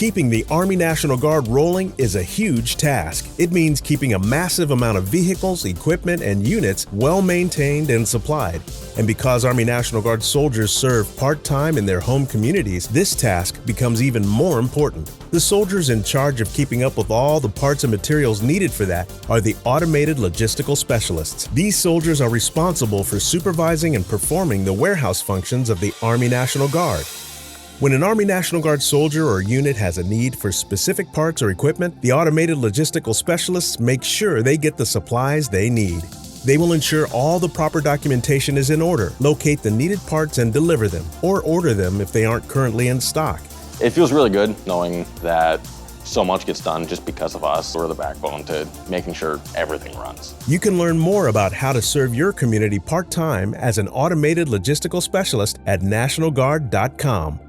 Keeping the Army National Guard rolling is a huge task. It means keeping a massive amount of vehicles, equipment, and units well maintained and supplied. And because Army National Guard soldiers serve part-time in their home communities, this task becomes even more important. The soldiers in charge of keeping up with all the parts and materials needed for that are the Automated Logistical Specialists. These soldiers are responsible for supervising and performing the warehouse functions of the Army National Guard. When an Army National Guard soldier or unit has a need for specific parts or equipment, the Automated Logistical Specialists make sure they get the supplies they need. They will ensure all the proper documentation is in order, locate the needed parts and deliver them, or order them if they aren't currently in stock. It feels really good knowing that so much gets done just because of us. We're the backbone to making sure everything runs. You can learn more about how to serve your community part-time as an Automated Logistical Specialist at nationalguard.com.